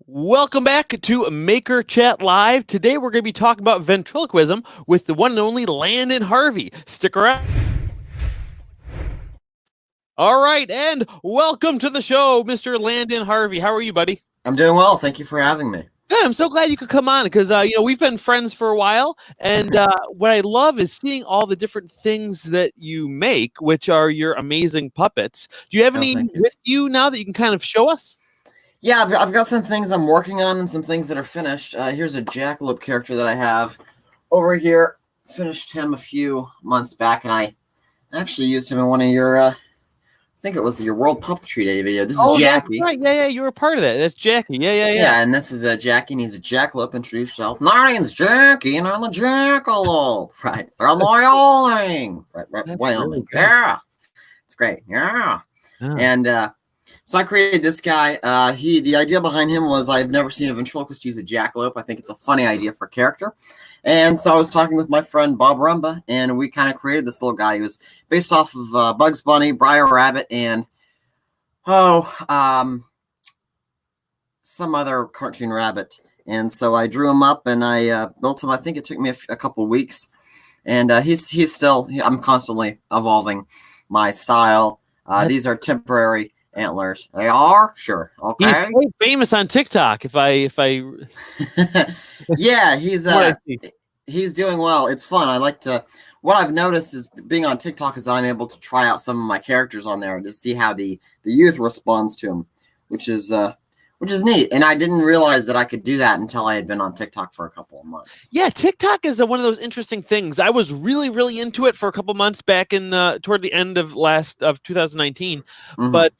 Welcome back to Maker Chat Live. Today we're going to be talking about ventriloquism with the one and only Landon Harvey. Stick around. All right, and welcome to the show, Mr. Landon Harvey. How are you, buddy? I'm doing well. Thank you for having me. Good. I'm so glad you could come on because we've been friends for a while, and what I love is seeing all the different things that you make, which are your amazing puppets. Do you have any with you now that you can kind of show us? Yeah, I've got some things I'm working on and some things that are finished. Here's a jackalope character that I have over here. Finished him a few months back, and I actually used him in one of your, I think it was your World Puppetry Day video. This is Jackie. Right. Yeah, you were part of that. That's Jackie. Yeah. Yeah, and this is Jackie, and he's a jackalope. Introduce yourself. My name's Jackie, and I'm a jackalope. Right. From Wyoming. Right, Wyoming. Yeah. It's great. Yeah. And, so I created this guy. The idea behind him was I've never seen a ventriloquist use a jackalope. I think it's a funny idea for a character. And so I was talking with my friend Bob Rumba, and we kind of created this little guy. He was based off of Bugs Bunny, Briar Rabbit, and some other cartoon rabbit. And so I drew him up and I built him. I think it took me a couple of weeks. And I'm constantly evolving my style. These are temporary antlers. They are? Sure. Okay. He's quite famous on TikTok. Yeah, he's doing well. It's fun. What I've noticed is being on TikTok is that I'm able to try out some of my characters on there to see how the youth responds to them, which is neat. And I didn't realize that I could do that until I had been on TikTok for a couple of months. Yeah, TikTok is one of those interesting things. I was really, really into it for a couple of months back toward the end of 2019. Mm-hmm. But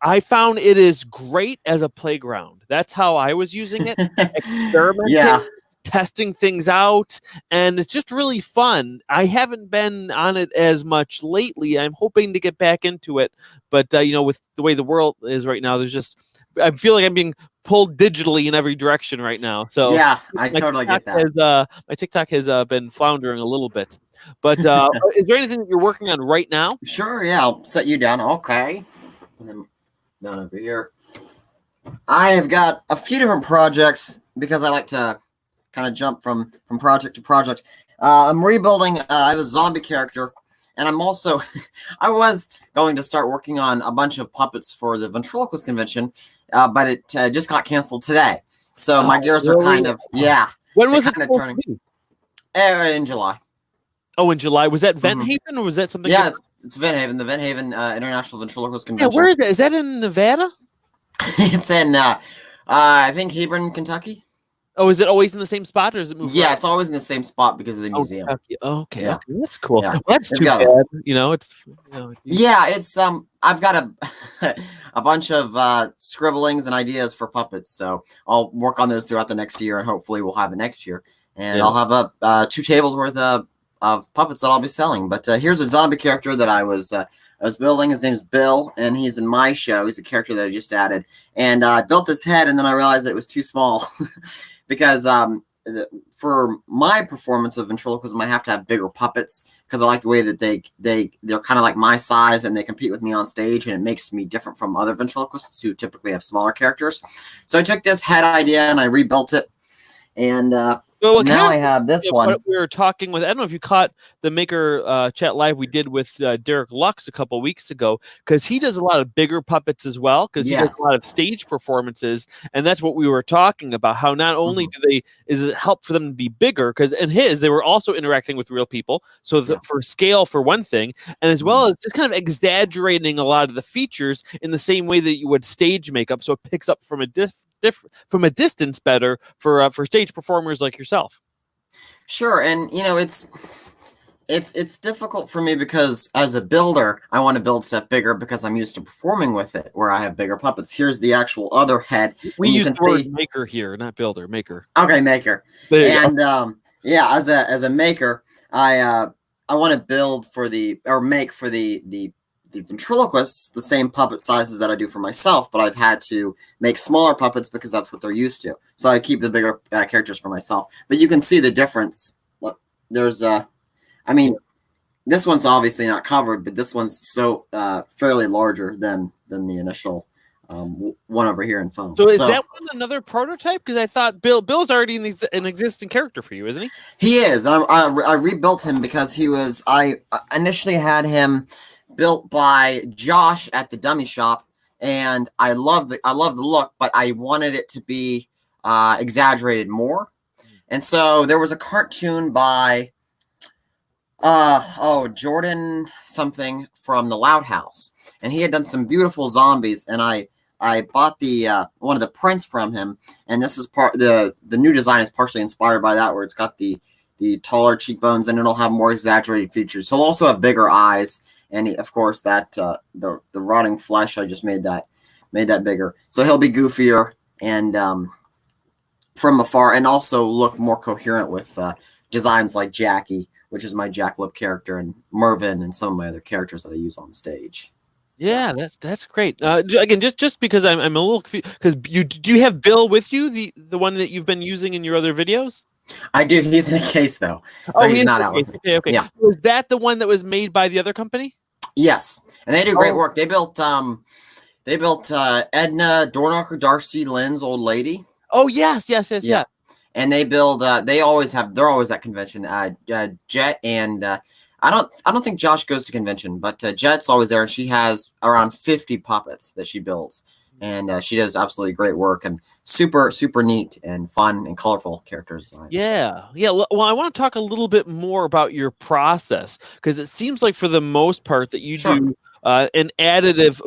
I found it is great as a playground. That's how I was using it, experimenting, testing things out, and it's just really fun. I haven't been on it as much lately. I'm hoping to get back into it, but with the way the world is right now, I feel like I'm being pulled digitally in every direction right now. So yeah, I totally get that. My TikTok has been floundering a little bit. But is there anything that you're working on right now? Sure, yeah. I'll set you down. Okay. And then down over here. I have got a few different projects because I like to kind of jump from project to project. I'm rebuilding. I have a zombie character. And I'm also, I was going to start working on a bunch of puppets for the ventriloquist convention, but it just got canceled today. So my gears are kind of, When was it turning? In July. Oh, in July. Was that Vent Haven or was that something? Yeah, it's Vent Haven, the Vent Haven International Ventriloquist Convention. Yeah, where is that? Is that in Nevada? It's in, I think, Hebron, Kentucky. Oh, is it always in the same spot, or is it moving? Yeah, it's always in the same spot because of the museum. Okay, that's cool. Yeah. Well, that's too bad. It's I've got a bunch of scribblings and ideas for puppets, so I'll work on those throughout the next year, and hopefully we'll have it next year. And I'll have 2 tables worth of puppets that I'll be selling. But here's a zombie character that I was building. His name's Bill, and he's in my show. He's a character that I just added, and I built his head, and then I realized that it was too small. Because for my performance of ventriloquism, I have to have bigger puppets because I like the way that they're kind of like my size and they compete with me on stage, and it makes me different from other ventriloquists who typically have smaller characters. So I took this head idea and I rebuilt it, and now I have this one. We were talking with, I don't know if you caught the Maker Chat Live we did with Derek Lux a couple of weeks ago, because he does a lot of bigger puppets as well, because he does a lot of stage performances, and that's what we were talking about, how not only is it help for them to be bigger, because in they were also interacting with real people, so for scale for one thing, and as well as just kind of exaggerating a lot of the features in the same way that you would stage makeup, so it picks up from a distance better for stage performers like yourself. Sure, and it's difficult for me because as a builder, I want to build stuff bigger because I'm used to performing with it, where I have bigger puppets. Here's the actual other head. We use the word maker here, not builder. Maker. Okay, maker. And as a maker, I want to build make for the ventriloquists the same puppet sizes that I do for myself, but I've had to make smaller puppets because that's what they're used to. So I keep the bigger characters for myself. But you can see the difference. Look, there's this one's obviously not covered, but this one's so fairly larger than the initial one over here in foam. So is that one another prototype? Because I thought Bill's already an existing character for you, isn't he? He is. I rebuilt him because he was. I initially had him built by Josh at the dummy shop, and I love the look, but I wanted it to be exaggerated more. And so there was a cartoon by Jordan something from the Loud House, and he had done some beautiful zombies, and I bought the one of the prints from him, and this is the new design is partially inspired by that, where it's got the taller cheekbones, and it'll have more exaggerated features. He'll also have bigger eyes, and of course that the rotting flesh, I just made that bigger, so he'll be goofier and from afar, and also look more coherent with designs like Jackie, which is my jackalope character, and Mervin, and some of my other characters that I use on stage. Yeah, that's great. Again, just because I'm a little confused, because do you have Bill with you, the one that you've been using in your other videos? I do. He's in a case though, so he's not out. Okay. Yeah. Was that the one that was made by the other company? Yes, and they do great work. They built Edna Dornocker, Darcy Lynn's old lady. Oh yes. Yeah. And they build. They're always at convention. Jet and I don't think Josh goes to convention, but Jet's always there, and she has around 50 puppets that she builds, and she does absolutely great work and super neat and fun and colorful character designs. Yeah. Well, I want to talk a little bit more about your process, because it seems like for the most part that you do an additive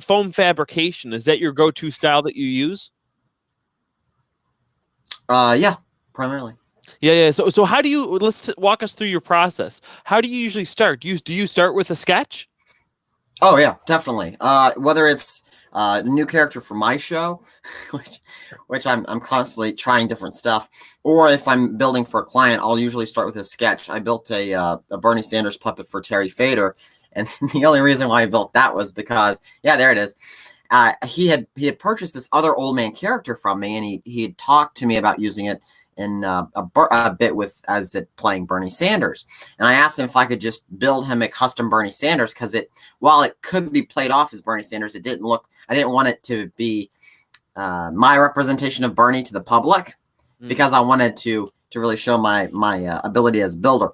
foam fabrication. Is that your go-to style that you use? Yeah, primarily. Yeah. So how do you, let's walk us through your process. How do you usually start? Do you start with a sketch? Oh yeah, definitely. Whether it's a new character for my show, which I'm constantly trying different stuff, or if I'm building for a client, I'll usually start with a sketch. I built a Bernie Sanders puppet for Terry Fader, and the only reason why I built that was because, yeah, there it is. He had purchased this other old man character from me, and he had talked to me about using it in a bit with as it playing Bernie Sanders, and I asked him if I could just build him a custom Bernie Sanders, because while it could be played off as Bernie Sanders, it didn't look. I didn't want it to be my representation of Bernie to the public, because I wanted to really show my ability as a builder.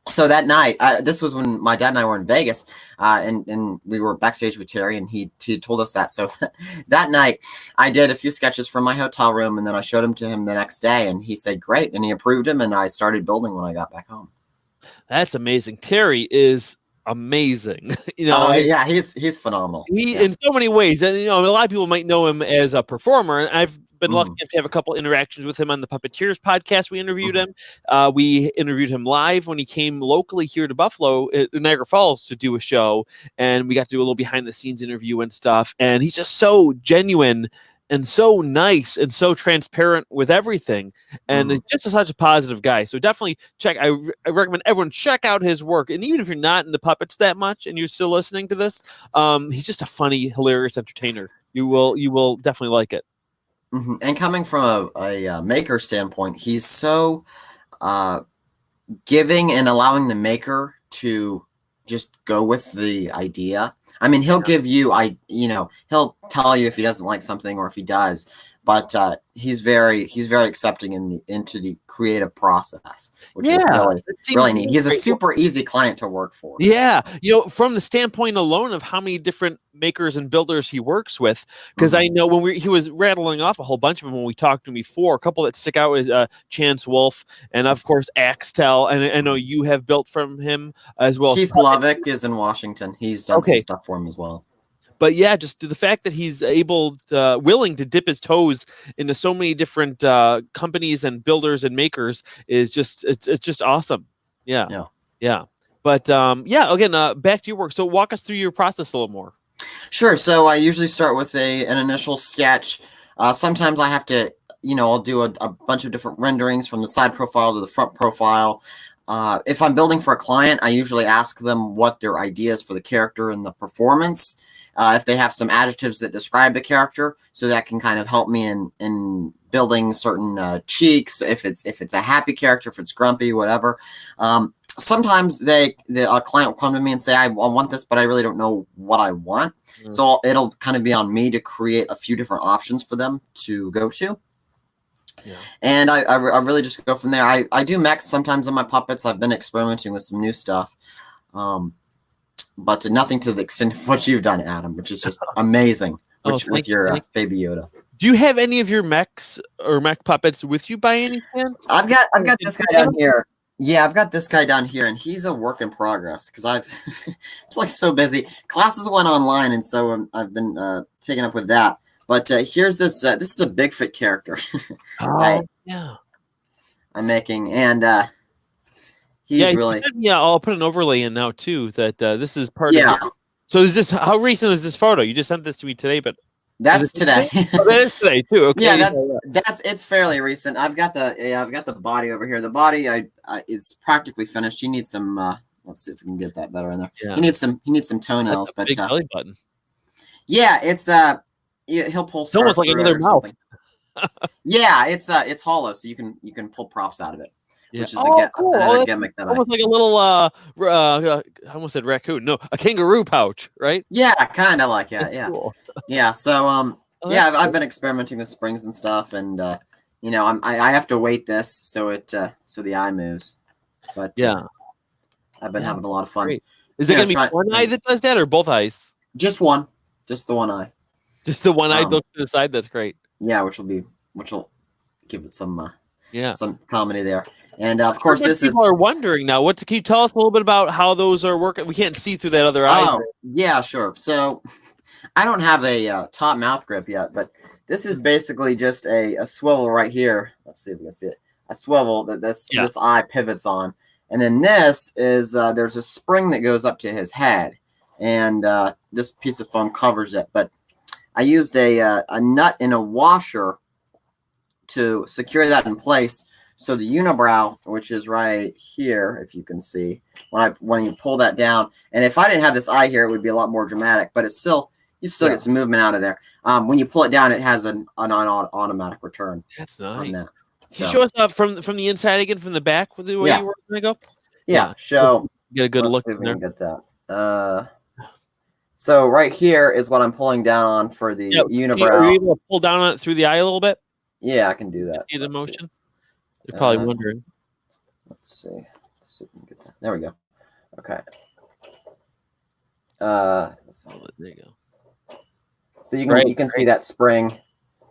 So that night, this was when my dad and I were in Vegas, and we were backstage with Terry, and he told us that. So that night, I did a few sketches from my hotel room, and then I showed them to him the next day, and he said, great, and he approved them, and I started building when I got back home. That's amazing. Terry is amazing. Yeah, he's phenomenal. In so many ways, and a lot of people might know him as a performer, and I've been lucky enough to have a couple interactions with him on the Puppeteers podcast. We interviewed him. We interviewed him live when he came locally here to Buffalo, Niagara Falls, to do a show, and we got to do a little behind the scenes interview and stuff. And he's just so genuine and so nice and so transparent with everything, and just such a positive guy. So definitely I recommend everyone check out his work. And even if you're not in the puppets that much and you're still listening to this, he's just a funny, hilarious entertainer. You will definitely like it. And coming from a maker standpoint, he's so giving and allowing the maker to just go with the idea. I mean, he'll give you, he'll tell you if he doesn't like something or if he does, but he's very accepting into the creative process, which is really neat. He's a super easy client to work for. Yeah, from the standpoint alone of how many different makers and builders he works with, because I know when he was rattling off a whole bunch of them when we talked to him before. A couple that stick out is Chance Wolf, and of course Axtel, and I know you have built from him as well. Keith Lovick is in Washington. He's done some stuff for him as well. But yeah, just the fact that he's willing to dip his toes into so many different companies and builders and makers is it's just awesome. Yeah. But again, back to your work. So walk us through your process a little more. Sure. So I usually start with an initial sketch. Sometimes I have to, I'll do a bunch of different renderings from the side profile to the front profile. If I'm building for a client, I usually ask them what their ideas for the character and the performance. If they have some adjectives that describe the character, so that can kind of help me in building certain cheeks. If it's a happy character, if it's grumpy, whatever. sometimes the client will come to me and say, I want this, but I really don't know what I want. So it'll kind of be on me to create a few different options for them to go to. Yeah. And I really just go from there. I do mechs sometimes on my puppets. I've been experimenting with some new stuff. But nothing to the extent of what you've done, Adam, which is just amazing with your Baby Yoda. Do you have any of your mechs or mech puppets with you by any chance? I've got this guy down here. Yeah, I've got this guy down here, and he's a work in progress because I've it's like so busy. Classes went online, and so I've been taking up with that. But here's this. This is a Bigfoot character. I'm making, and he's really. Yeah, I'll put an overlay in now too. That this is part of. Yeah. So is this how recent is this photo? You just sent this to me today, but. That's today. Oh, that is today too. Okay. Yeah, it's fairly recent. I've got the body over here. The body is practically finished. He needs some. Let's see if we can get that better in there. Yeah. He needs some toenails. But big belly button. Yeah, it's he'll pull. It's almost like another mouth. Yeah, it's hollow, so you can pull props out of it. Yeah. Which is cool. another gimmick that almost like a little I almost said raccoon. No, a kangaroo pouch, right? Yeah, kind of like that. Yeah, cool. Yeah. So I've been experimenting with springs and stuff, and I have to weight this so the eye moves. But I've been having a lot of fun. Great. Is it gonna be one eye that does that, or both eyes? Just one, just the one eye. Just the one eye look to the side. That's great. Yeah, which will give it some comedy there. And of course, people are wondering now. Can you tell us a little bit about how those are working? We can't see through that other eye. Oh, yeah, sure. So I don't have a top mouth grip yet, but this is basically just a swivel right here. Let's see if we can see it. A swivel that this eye pivots on, and then this is there's a spring that goes up to his head, and this piece of foam covers it. But I used a nut in a washer to secure that in place. So the unibrow, which is right here, if you can see, when you pull that down, and if I didn't have this eye here, it would be a lot more dramatic. But it's still you get some movement out of there. When you pull it down, it has an automatic return. That's nice. That. So. Can you show us from the inside again, from the back, with the way you were going to go? Yeah. Show. Get a good look. See if we can get that. So right here is what I'm pulling down on for the unibrow. Are you able to pull down on it through the eye a little bit? Yeah, I can do that. See the motion? You're probably wondering. Let's see. Let's see if we can get that. There we go. Okay. Let's see. There you go. So you can see that spring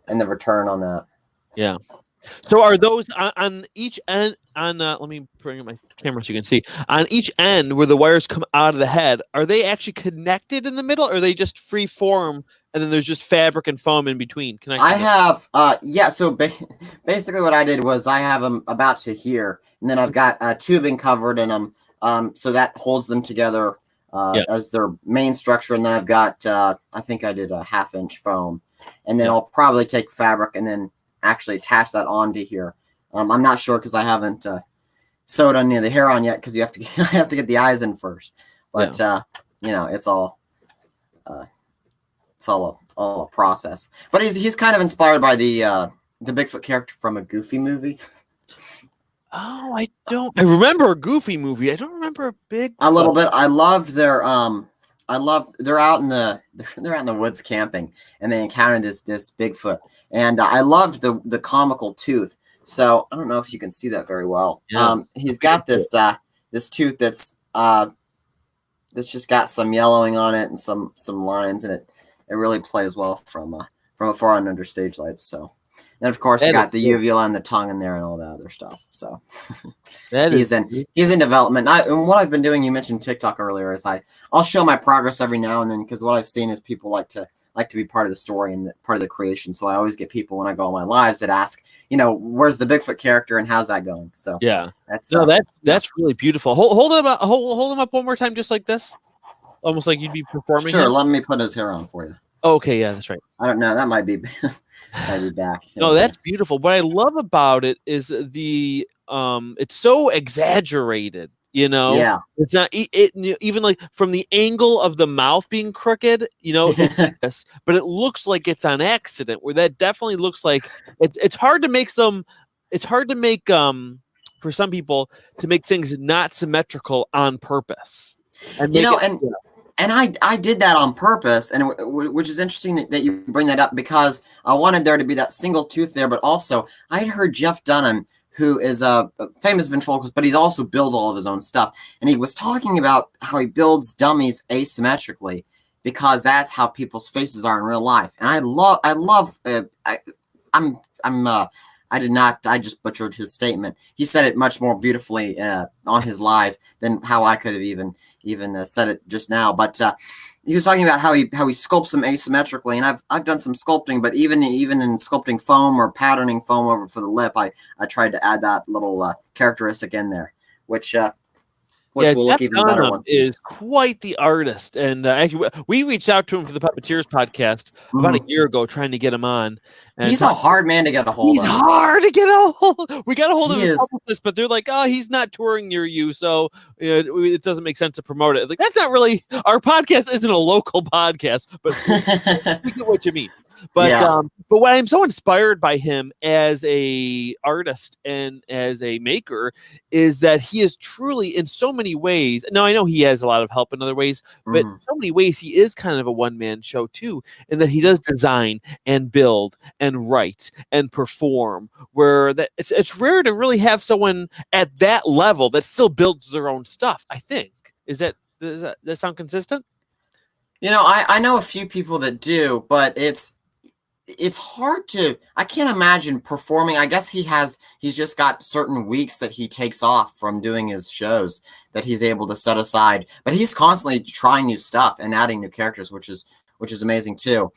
and the return on that. Yeah. So are those on each end? Let me bring up my camera so you can see. On each end where the wires come out of the head, are they actually connected in the middle, or are they just free form and then there's just fabric and foam in between? I have so basically what I did was I have them about to here, and then I've got tubing covered in them, so that holds them together as their main structure, and then I've got I think I did a 1/2 inch foam, and then I'll probably take fabric and then actually attach that onto here. I'm not sure because I haven't sewed any of the hair on yet, because you have to I have to get the eyes in first. But it's all a process. But he's kind of inspired by the Bigfoot character from a Goofy movie. Oh, I remember a Goofy movie. I don't remember a big. A little bit. I love their they're out in the woods camping, and they encountered this Bigfoot, and I loved the comical tooth. So I don't know if you can see that very well. Yeah. He's got this tooth that's just got some yellowing on it and some lines, and it really plays well from afar and under stage lights. So, and of course you got the uvula and the tongue in there and all that other stuff. So he's in development. And what I've been doing, you mentioned TikTok earlier, is I'll show my progress every now and then, because what I've seen is people like to be part of the story and part of the creation. So I always get people when I go on my lives that ask, where's the Bigfoot character and how's that going? So that's really beautiful. Hold him up one more time, just like this, almost like you'd be performing. Sure, let me put his hair on for you. Okay, yeah, that's right. I don't know, that might be back. No, that's beautiful. What I love about it is it's so exaggerated. Yeah, it's not even like from the angle of the mouth being crooked, but it looks like it's on accident, where that definitely looks like it's hard to make for some people to make things not symmetrical on purpose. And I did that on purpose, and which is interesting that you bring that up, because I wanted there to be that single tooth there, but also I had heard Jeff Dunham, who is a famous ventriloquist, but he's also builds all of his own stuff, and he was talking about how he builds dummies asymmetrically because that's how people's faces are in real life. And I just butchered his statement. He said it much more beautifully on his live than how I could have even said it just now. But he was talking about how he sculpts them asymmetrically, and I've done some sculpting, but even in sculpting foam or patterning foam over for the lip, I tried to add that little characteristic in there, which will look even better. Is quite the artist, and actually, we reached out to him for the Puppeteers podcast about a year ago, trying to get him on. And he's a hard man to get a hold of. He's hard to get a hold. We got a hold of him, but they're like, "Oh, he's not touring near you, so it doesn't make sense to promote it." Like, that's not really our podcast. Isn't a local podcast, but we get what you mean. But but what I'm so inspired by him as a artist and as a maker is that he is truly, in so many ways. Now I know he has a lot of help in other ways, but in so many ways he is kind of a one-man show too, in that he does design and build and write and perform. Where that it's rare to really have someone at that level that still builds their own stuff. I think does that sound consistent? I know a few people that do, but it's hard to, I can't imagine performing. I guess he's just got certain weeks that he takes off from doing his shows that he's able to set aside, but he's constantly trying new stuff and adding new characters, which is amazing too.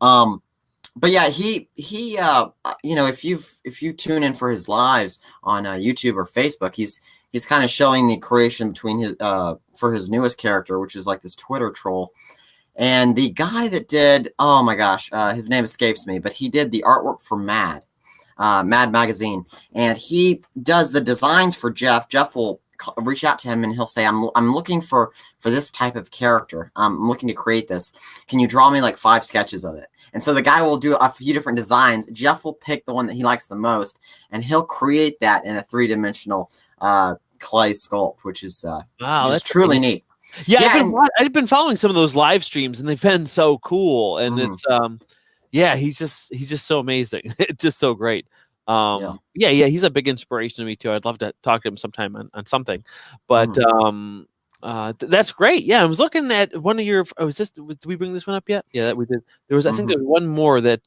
But yeah, he if you tune in for his lives on YouTube or Facebook, he's kind of showing the creation between his for his newest character, which is like this Twitter troll. And the guy that did, oh my gosh, his name escapes me, but he did the artwork for Mad magazine, and he does the designs for Jeff. Jeff will reach out to him and he'll say, I'm looking for this type of character. I'm looking to create this. Can you draw me like 5 sketches of it? And so the guy will do a few different designs. Jeff will pick the one that he likes the most, and he'll create that in a 3-dimensional clay sculpt, which is wow, that's truly neat. Yeah, I've been following some of those live streams, and they've been so cool. And it's he's just so amazing. It's just so great. He's a big inspiration to me too. I'd love to talk to him sometime on something. But that's great. Yeah, I was looking at one of your. Did we bring this one up yet? Yeah, that we did. There was, I think, there's one more that.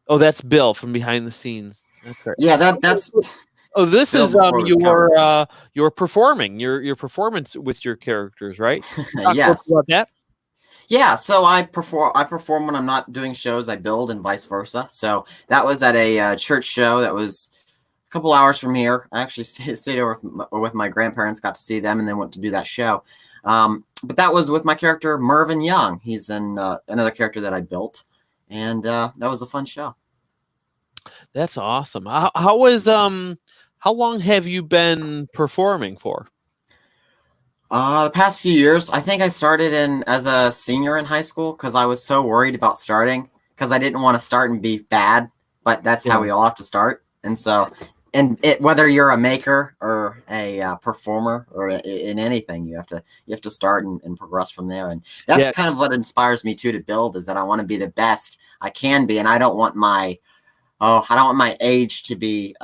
That's Bill from behind the scenes. That's right. Yeah, that's. Oh, this is your performing your performance with your characters, right? Yes. About that? Yeah, so I perform when I'm not doing shows. I build and vice versa. So that was at a church show that was a couple hours from here. I actually stayed over with my grandparents, got to see them, and then went to do that show. But that was with my character Mervyn Young. He's in another character that I built, and that was a fun show. That's awesome. How long have you been performing for? The past few years. I think I started as a senior in high school because I was so worried about starting because I didn't want to start and be bad, but that's how we all have to start. And so, whether you're a maker or a performer or in anything, you have to start and progress from there. And that's kind of what inspires me too to build, is that I want to be the best I can be, and I don't want my age to be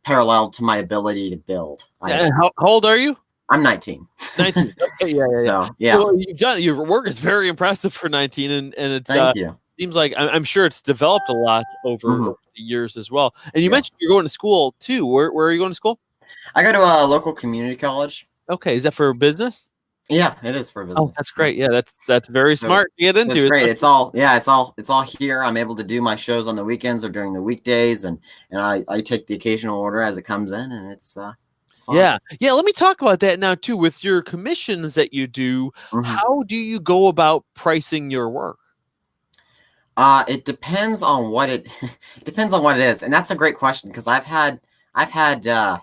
parallel to my ability to build. How old are you? I'm 19. 19. Okay, yeah. So, yeah. Well, you've done, your work is very impressive for 19, and it's Thank you. Seems like I'm sure it's developed a lot over the years as well. And you mentioned you're going to school too. Where are you going to school? I go to a local community college. Okay, is that for business? Yeah, it is for business. Oh, that's great. Yeah, that's very smart to get into. It's great. It's all here. I'm able to do my shows on the weekends or during the weekdays, and I take the occasional order as it comes in, and it's fun. Yeah. Let me talk about that now too. With your commissions that you do, how do you go about pricing your work? It depends on what it is, and that's a great question because I've had a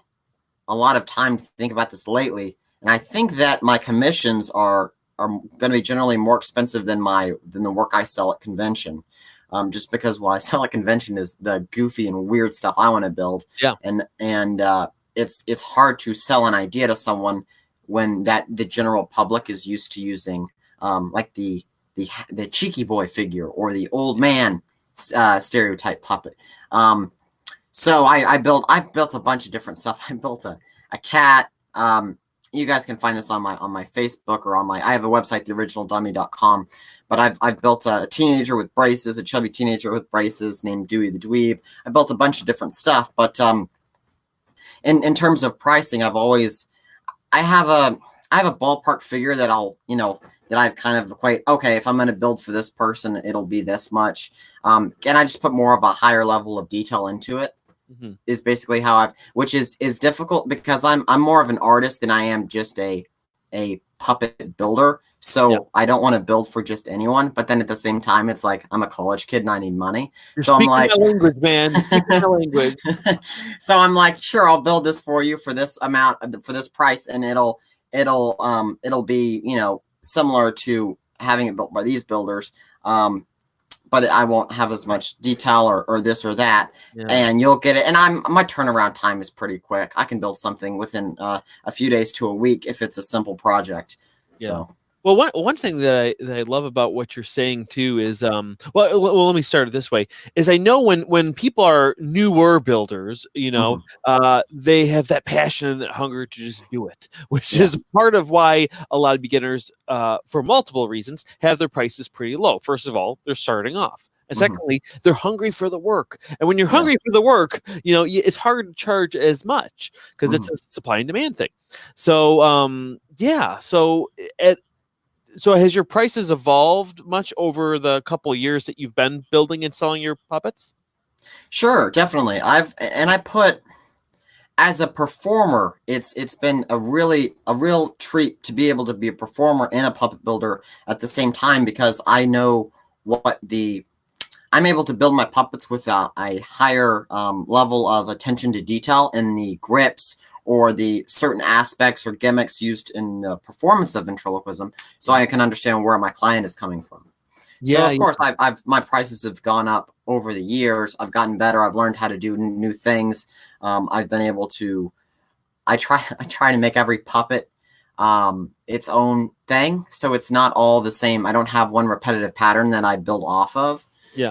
lot of time to think about this lately. And I think that my commissions are going to be generally more expensive than the work I sell at convention. just because what I sell at convention is the goofy and weird stuff I want to build. Yeah. And it's hard to sell an idea to someone when the general public is used to using like the cheeky boy figure or the old man stereotype puppet. So I've built a bunch of different stuff. I built a cat. You guys can find this on my Facebook or I have a website, theoriginaldummy.com. But I've built a teenager with braces, a chubby teenager with braces named Dewey the Dweeb. I built a bunch of different stuff. But in terms of pricing, I have a ballpark figure that that I've kind of okay, if I'm going to build for this person, it'll be this much. And I just put more of a higher level of detail into it. Mm-hmm. Is basically how which is difficult because I'm more of an artist than I am just a puppet builder. So I don't want to build for just anyone. But then at the same time, it's like I'm a college kid and I need money. So I'm like, language, man. Language. So I'm like, sure, I'll build this for you for this amount, for this price, and it'll be similar to having it built by these builders. But I won't have as much detail or this or that, and you'll get it. And my turnaround time is pretty quick. I can build something within a few days to a week if it's a simple project. Yeah. So. Well, one thing that I love about what you're saying too is well, let me start it this way: is I know when people are newer builders, they have that passion and that hunger to just do it, which is part of why a lot of beginners, for multiple reasons, have their prices pretty low. First of all, they're starting off. And secondly, they're hungry for the work. And when you're hungry for the work, it's hard to charge as much because it's a supply and demand thing. So, So has your prices evolved much over the couple of years that you've been building and selling your puppets? Sure, definitely. I put, as a performer, it's been a real treat to be able to be a performer and a puppet builder at the same time, because I know I'm able to build my puppets with a higher level of attention to detail in the grips or the certain aspects or gimmicks used in the performance of ventriloquism, so I can understand where my client is coming from. So of course, my prices have gone up over the years. I've gotten better. I've learned how to do new things. I've been able to. I try to make every puppet its own thing, so it's not all the same. I don't have one repetitive pattern that I build off of.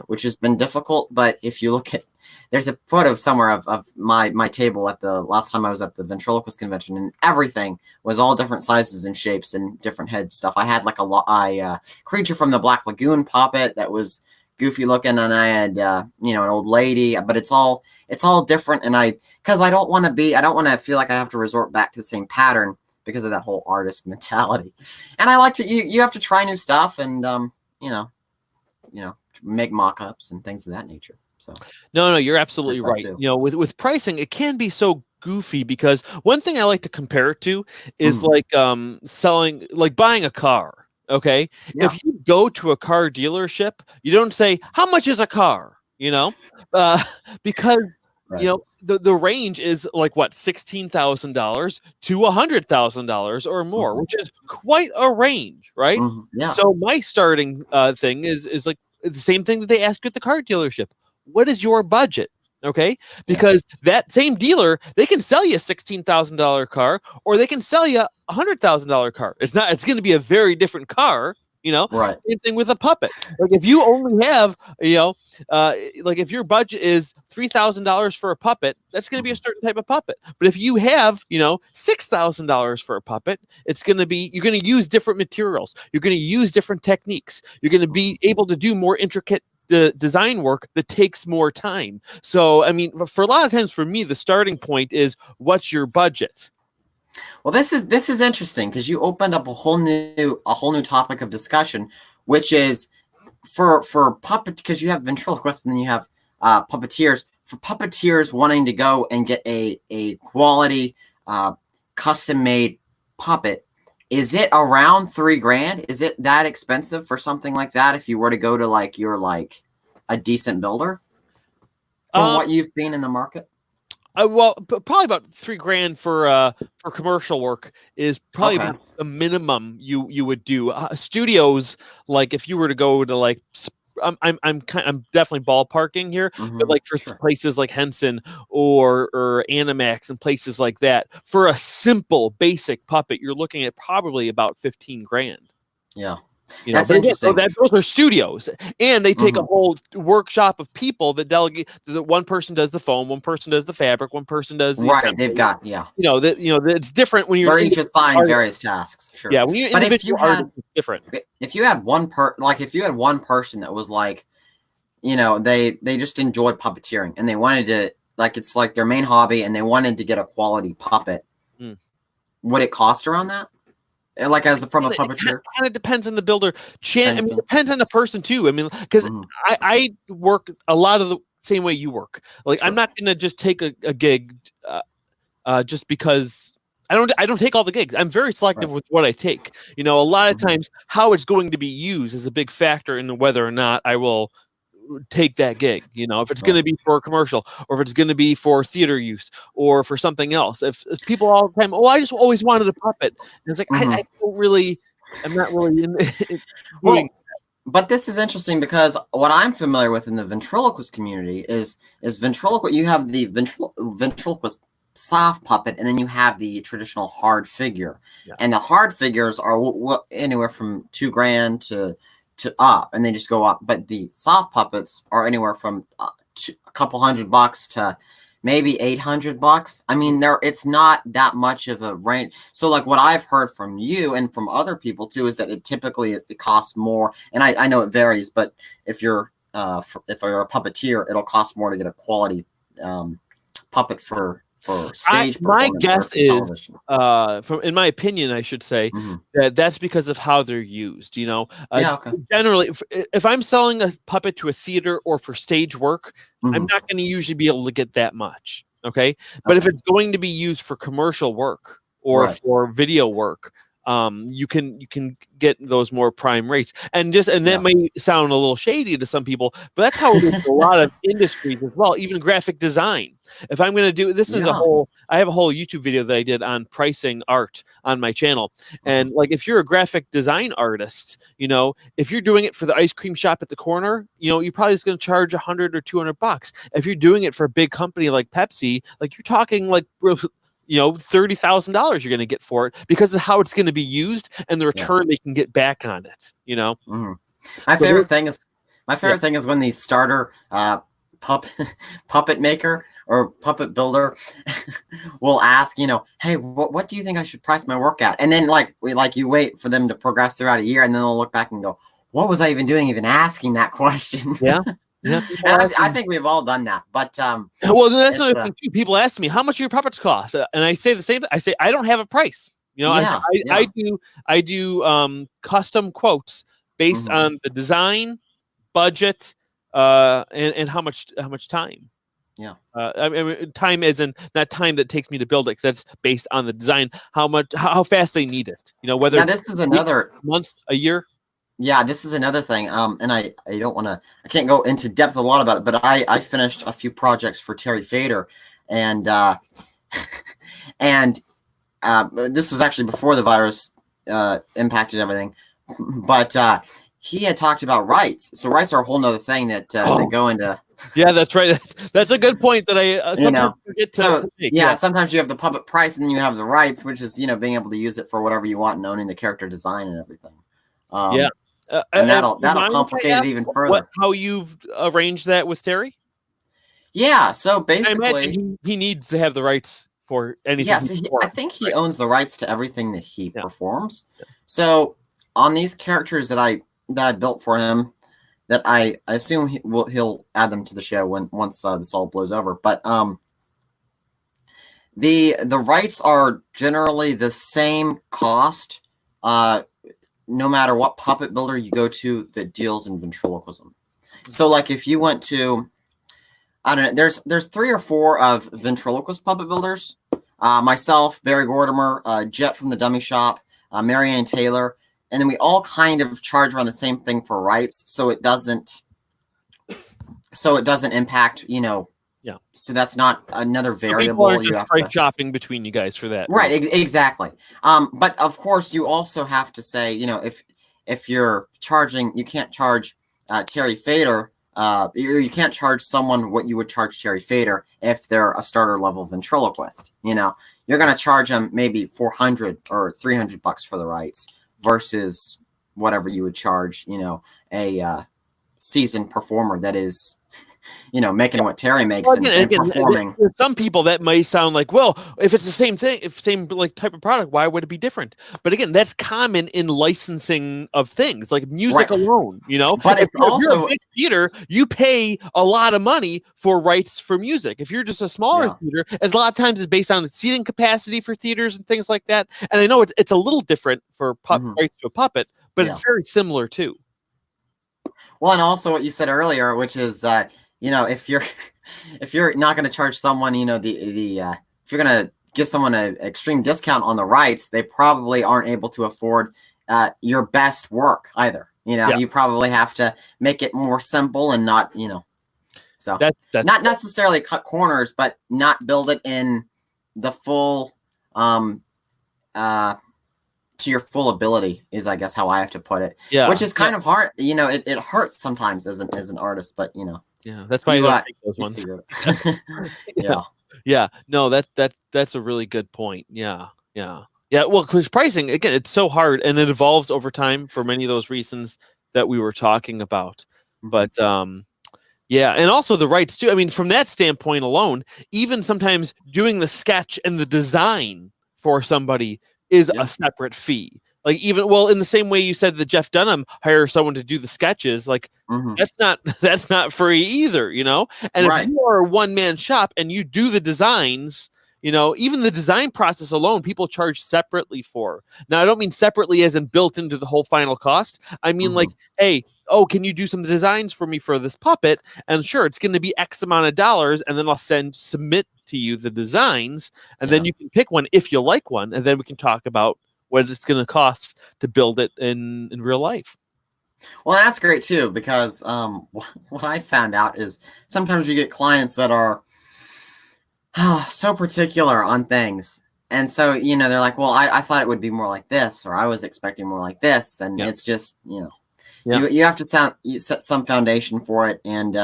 Which has been difficult. But if you look at, there's a photo somewhere of my table at the last time I was at the ventriloquist convention, and everything was all different sizes and shapes and different head stuff. I had like a creature from the Black Lagoon puppet that was goofy looking, and I had an old lady, but it's all different. And because I don't want to feel like I have to resort back to the same pattern because of that whole artist mentality. And I like to you have to try new stuff and make mock-ups and things of that nature. So no, you're absolutely right. With pricing, it can be so goofy because one thing I like to compare it to is like buying a car. Okay, if you go to a car dealership, you don't say how much is a car, because the range is like what, $16,000 to $100,000 or more, which is quite a range, right? So my starting thing is like the same thing that they ask you at the car dealership. What is your budget? Okay, because that same dealer, they can sell you a $16,000 car, or they can sell you a $100,000 car. It's going to be a very different car. Right. Same thing with a puppet. Like if you only have, like if your budget is $3,000 for a puppet, that's going to be a certain type of puppet. But if you have, $6,000 for a puppet, you're going to use different materials. You're going to use different techniques. You're going to be able to do more intricate design work that takes more time. So, I mean, for a lot of times for me, the starting point is what's your budget? Well, this is interesting because you opened up a whole new topic of discussion, which is for puppet, because you have ventriloquists and then you have puppeteers. For puppeteers wanting to go and get a quality custom made puppet, is it around $3,000? Is it that expensive for something like that? If you were to go to you're a decent builder, from what you've seen in the market. Well, probably about $3,000 for commercial work is probably about the minimum you would do. Studios, like if you were to go to I'm definitely ballparking here, but like for places like Henson or Animax and places like that, for a simple basic puppet, you're looking at probably about 15 grand. Yeah. You know, that's interesting. Those are studios, and they take a whole workshop of people that delegate. That one person does the foam, one person does the fabric, one person does the right. They've got it's different when you're each assigned various tasks. Sure. Yeah, when you're individual artist, it's different. If you had one person that was like, you know, they just enjoyed puppeteering and they wanted to, like, it's like their main hobby and they wanted to get a quality puppet, would it cost around that? Like from a puppeteer? It kind of depends on the builder. I mean, it depends on the person too. I mean, because I work a lot of the same way you work. Like, I'm not going to just take a gig just because I don't take all the gigs. I'm very selective with what I take. You know, a lot of times how it's going to be used is a big factor in whether or not I will take that gig. You know, if it's going to be for a commercial, or if it's going to be for theater use, or for something else. If people all the time, I just always wanted a puppet, and it's like I'm not really in. But this is interesting because what I'm familiar with in the ventriloquist community is ventriloquist. You have the ventriloquist soft puppet, and then you have the traditional hard figure, and the hard figures are anywhere from $2 grand to up, and they just go up. But the soft puppets are anywhere from a couple $100 to maybe $800. I mean, it's not that much of a range. So like what I've heard from you and from other people too is that it typically costs more, and I know it varies, but if you're a puppeteer, it'll cost more to get a quality puppet for stage. My guess is, in my opinion, I should say that's because of how they're used. You know, generally, if I'm selling a puppet to a theater or for stage work, I'm not going to usually be able to get that much. Okay, but if it's going to be used for commercial work or for video work, you can get those more prime rates, and that may sound a little shady to some people, but that's how it is in a lot of industries as well, even graphic design. If I'm going to do this, I have a whole YouTube video that I did on pricing art on my channel, and like if you're a graphic design artist, you know, if you're doing it for the ice cream shop at the corner, you know, you're probably just going to charge $100 or $200. If you're doing it for a big company like Pepsi, like you're talking like, you know, $30,000 you're going to get for it because of how it's going to be used and the return they can get back on it. You know, my favorite thing is when the starter puppet maker or puppet builder will ask, you know, hey, what do you think I should price my work at? And then you wait for them to progress throughout a year, and then they'll look back and go, what was I even doing, even asking that question? Yeah. Yeah, and I think we've all done that, but well, that's another thing too. People ask me, how much do your puppets cost? And I say the same. I say I don't have a price. You know, I do custom quotes based on the design, budget, and how much time. Yeah, I mean, time isn't not time that takes me to build it. That's based on the design, how fast they need it. You know, whether this is another month, a year. Yeah, this is another thing. And I don't want to. I can't go into depth a lot about it, but I finished a few projects for Terry Fader, and this was actually before the virus impacted everything, but he had talked about rights. So rights are a whole nother thing that go into. Yeah, that's right. That's a good point that I sometimes forget to make. Sometimes you have the puppet price and then you have the rights, which is, you know, being able to use it for whatever you want and owning the character design and everything. And that'll complicate it even further. How you've arranged that with Terry? Yeah, so basically he needs to have the rights for anything. Yes, I think he owns the rights to everything that he performs. Yeah. So on these characters that I built for him, that I assume he'll add them to the show once this all blows over. But the rights are generally the same cost. No matter what puppet builder you go to that deals in ventriloquism. So like if you went to, I don't know, there's 3 or 4 of ventriloquist puppet builders. Myself, Barry Gordimer, Jet from the Dummy Shop, Marianne Taylor, and then we all kind of charge around the same thing for rights, so it doesn't impact, you know. Yeah. So that's not another variable. You have price shopping between you guys for that. Right. Exactly. But of course, you also have to say, you know, if you're charging, you can't charge Terry Fader, you can't charge someone what you would charge Terry Fader if they're a starter level ventriloquist. You know, you're going to charge them maybe $400 or $300 for the rights versus whatever you would charge, you know, a seasoned performer that is, you know, making what Terry makes and performing. Some people that may sound like, well, if it's the same thing, if same like type of product, why would it be different? But again, that's common in licensing of things like music alone, you know. But if also you're a big theater, you pay a lot of money for rights for music. If you're just a smaller theater, as a lot of times it's based on the seating capacity for theaters and things like that. And I know it's a little different for rights to a puppet, but it's very similar too. Well, and also what you said earlier, which is you know, if you're not going to charge someone, you know, if you're going to give someone an extreme discount on the rights, they probably aren't able to afford your best work either. You know, you probably have to make it more simple and not, you know, so that's not necessarily cut corners, but not build it in the full to your full ability is, I guess, how I have to put it. Yeah, which is kind of hard. You know, it hurts sometimes as an artist, but you know. Yeah, that's why you don't take those ones. Yeah. No, that's a really good point. Yeah. Well, because pricing, again, it's so hard and it evolves over time for many of those reasons that we were talking about. But yeah, and also the rights too. I mean, from that standpoint alone, even sometimes doing the sketch and the design for somebody is a separate fee. Like even, well, in the same way you said that Jeff Dunham hires someone to do the sketches, like that's not free either, you know? And if you are a one-man shop and you do the designs, you know, even the design process alone, people charge separately for. Now, I don't mean separately as in built into the whole final cost. I mean like, hey, can you do some designs for me for this puppet? And sure, it's going to be X amount of dollars, and then I'll submit to you the designs, and then you can pick one if you like one, and then we can talk about what it's going to cost to build it in real life. Well, that's great too, because what I found out is sometimes you get clients that are so particular on things. And so, you know, they're like, well, I thought it would be more like this, or I was expecting more like this. And it's just, you know, you have to set some foundation for it. And,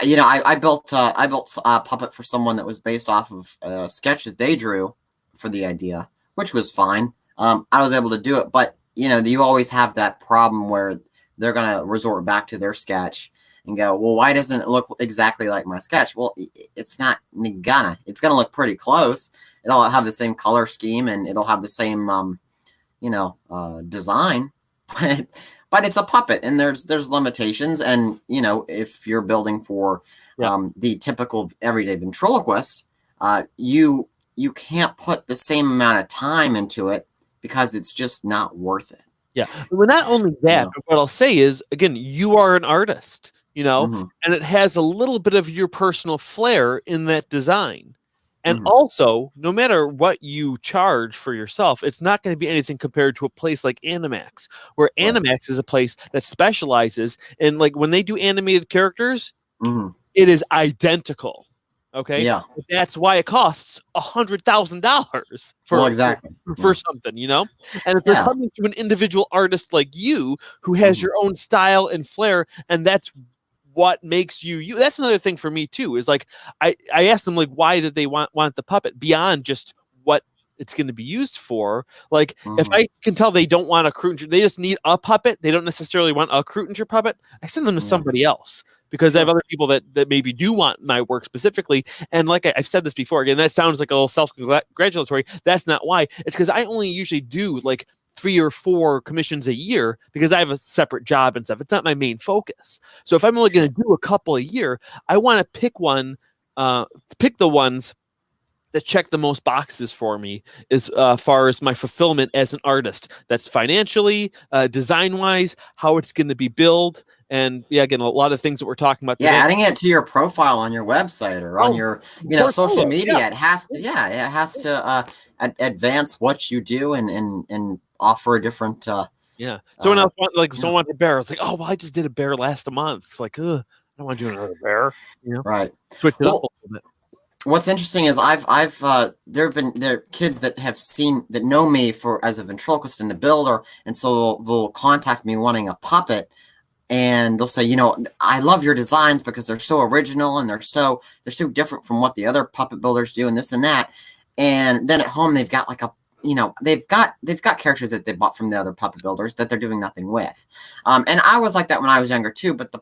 you know, I built a puppet for someone that was based off of a sketch that they drew for the idea, which was fine. I was able to do it, but you know, you always have that problem where they're going to resort back to their sketch and go, well, why doesn't it look exactly like my sketch? Well, it's not gonna. It's going to look pretty close. It'll have the same color scheme and it'll have the same, you know, design, but it's a puppet and there's limitations. And, you know, if you're building for the typical everyday ventriloquist, you can't put the same amount of time into it because it's just not worth it. Yeah. Well, not only that, but what I'll say is, again, you are an artist, you know, and it has a little bit of your personal flair in that design. And also, no matter what you charge for yourself, it's not going to be anything compared to a place like Animax, where Animax is a place that specializes in, like, when they do animated characters, it is identical. Okay. Yeah. That's why it costs $100,000 for something, you know. And if you're coming to an individual artist like you who has your own style and flair, and that's what makes you. That's another thing for me too. Is like I asked them like why did they want the puppet beyond just what it's going to be used for. Like if I can tell they don't want a Krutinger, they just need a puppet. They don't necessarily want a Krutinger puppet. I send them to somebody else. Because I have other people that maybe do want my work specifically. And like I've said this before, again, that sounds like a little self-congratulatory. That's not why. It's because I only usually do like 3 or 4 commissions a year because I have a separate job and stuff. It's not my main focus. So if I'm only going to do a couple a year, I want to pick the ones that check the most boxes for me as far as my fulfillment as an artist. That's financially, design-wise, how it's going to be billed. And again, a lot of things that we're talking about today. Adding it to your profile on your website or on your, you know, social media. It has to, advance what you do and offer a different. Someone else someone wants a bear. It's like, oh, well, I just did a bear last month. It's like, I don't want to do another bear. You know, right? Switch it up a little bit. What's interesting is there are kids that know me as a ventriloquist and a builder, and so they'll contact me wanting a puppet, and they'll say, I love your designs because they're so original and they're so different from what the other puppet builders do and this and that. And then at home they've got like they've got characters that they bought from the other puppet builders that they're doing nothing with. And I was like that when I was younger too, but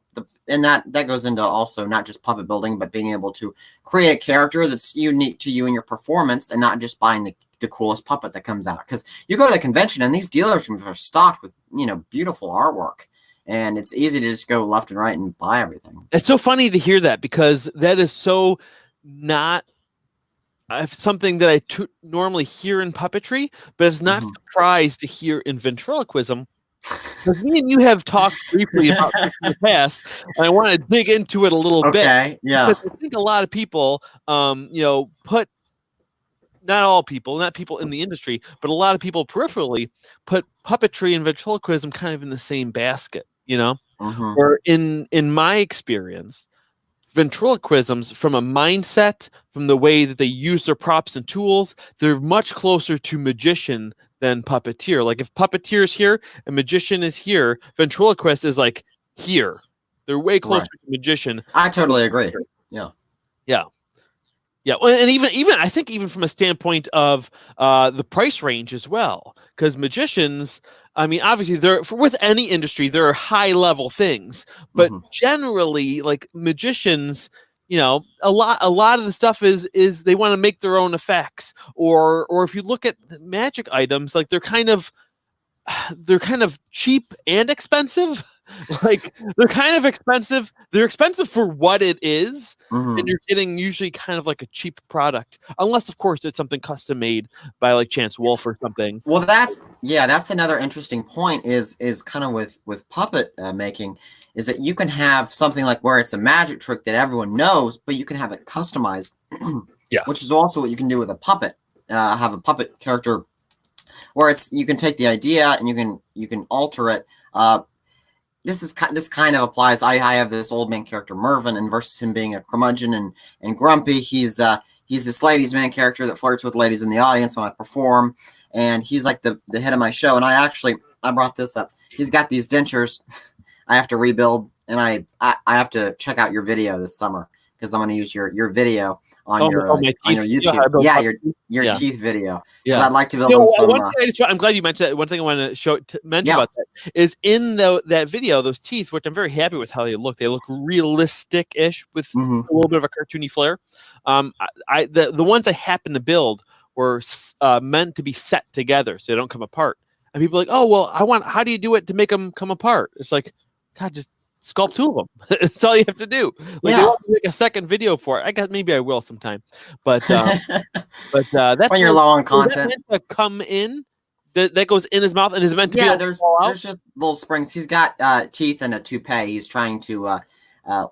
and that goes into also not just puppet building, but being able to create a character that's unique to you and your performance, and not just buying the coolest puppet that comes out. Because you go to the convention and these dealerships are stocked with beautiful artwork. And it's easy to just go left and right and buy everything. It's so funny to hear that, because that is so not something that I normally hear in puppetry, but it's not surprised to hear in ventriloquism. Because me and you have talked briefly about this in the past, and I want to dig into it a little bit. Okay, yeah. Because I think a lot of people, put, not all people, not people in the industry, but a lot of people peripherally put puppetry and ventriloquism kind of in the same basket. Or in my experience, ventriloquisms, from a mindset, from the way that they use their props and tools, they're much closer to magician than puppeteer. Like if puppeteer is here and magician is here, ventriloquist is like here. They're way closer to magician. I totally agree. Yeah. Yeah, well, and even I think even from a standpoint of the price range as well, because magicians, I mean, obviously with any industry there are high level things, but generally, like magicians, a lot of the stuff is they want to make their own effects, or if you look at magic items, like they're kind of cheap and expensive. Like they're kind of expensive. They're expensive for what it is, and you're getting usually kind of like a cheap product, unless of course it's something custom made by like Chance Wolf or something. Well, that's another interesting point is kind of with puppet making, is that you can have something like where it's a magic trick that everyone knows, but you can have it customized. Yes. Which is also what you can do with a puppet. Have a puppet character where you can take the idea and you can alter it. This kind of applies. I have this old man character Mervin, and versus him being a curmudgeon and grumpy, he's this ladies man character that flirts with ladies in the audience when I perform, and he's like the head of my show. And I brought this up. He's got these dentures I have to rebuild, and I have to check out your video this summer, because I'm going to use your video on your YouTube. Yeah, your teeth video. Yeah, I'd like to build some. I'm glad you mentioned that. One thing I want to mention about that is in that video, those teeth, which I'm very happy with how they look. They look realistic-ish with a little bit of a cartoony flair. The ones I happen to build were meant to be set together so they don't come apart. And people are like, oh well, how do you do it to make them come apart? It's like, God, just sculpt two of them. That's all you have to do. Like, you want to make a second video for it. Maybe I will sometime. But that's when you're low on content. To come in, that goes in his mouth and is meant to be. There's just little springs. He's got teeth and a toupee. He's trying to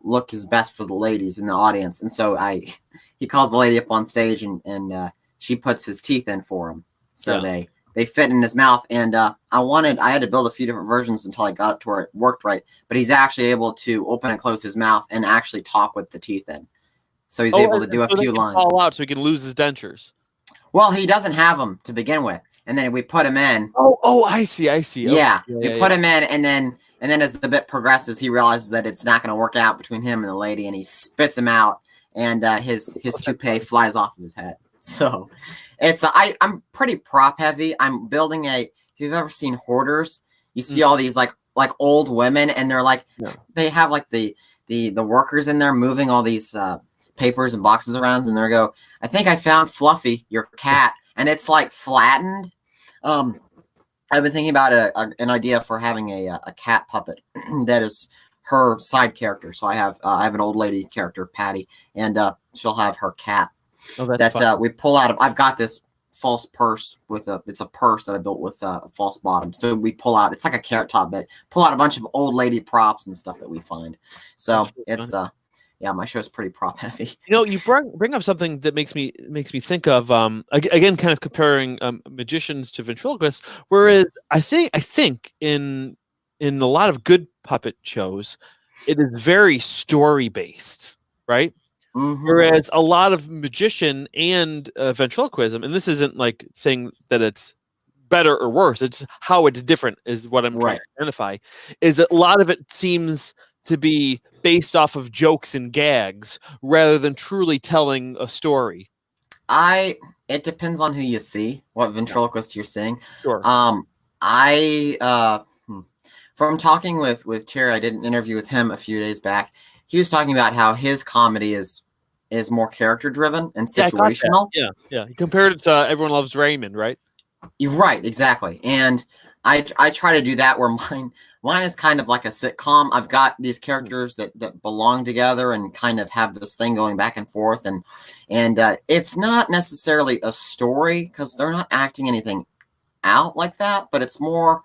look his best for the ladies in the audience, and so he calls the lady up on stage, and she puts his teeth in for him, so they fit in his mouth. And I had to build a few different versions until I got it to where it worked right. But he's actually able to open and close his mouth and actually talk with the teeth in. So he's able to do a few lines. Fall out so he can lose his dentures. Well, he doesn't have them to begin with, and then we put him in. Oh, I see. Yeah, we put him in, and then as the bit progresses, he realizes that it's not going to work out between him and the lady, and he spits him out, and his toupee flies off of his head. So I'm pretty prop heavy. I'm building if you've ever seen Hoarders, you see all these like old women, and they're like they have like the workers in there moving all these papers and boxes around, and they go, I think I found Fluffy, your cat, and it's like flattened. I've been thinking about an idea for having a cat puppet that is her side character. So I have an old lady character, Patty, and she'll have her cat. Oh, that's fun. We pull out of. I've got this false purse it's a purse that I built with a false bottom. So we pull out. It's like a carrot top bit. Pull out a bunch of old lady props and stuff that we find. So it's my show's pretty prop heavy. You bring up something that makes me think of again, kind of comparing magicians to ventriloquists. Whereas I think in a lot of good puppet shows, it is very story based, right? Whereas a lot of magician and ventriloquism, and this isn't like saying that it's better or worse, it's how it's different is what I'm trying to identify, is that a lot of it seems to be based off of jokes and gags rather than truly telling a story. It depends on who you see, what ventriloquist you're seeing. Sure. From talking with Terry, I did an interview with him a few days back. He was talking about how his comedy is more character driven and situational. Yeah. He compared it to Everyone Loves Raymond, right? You're right, exactly. And I try to do that where mine is kind of like a sitcom. I've got these characters that belong together and kind of have this thing going back and forth, and it's not necessarily a story because they're not acting anything out like that, but it's more.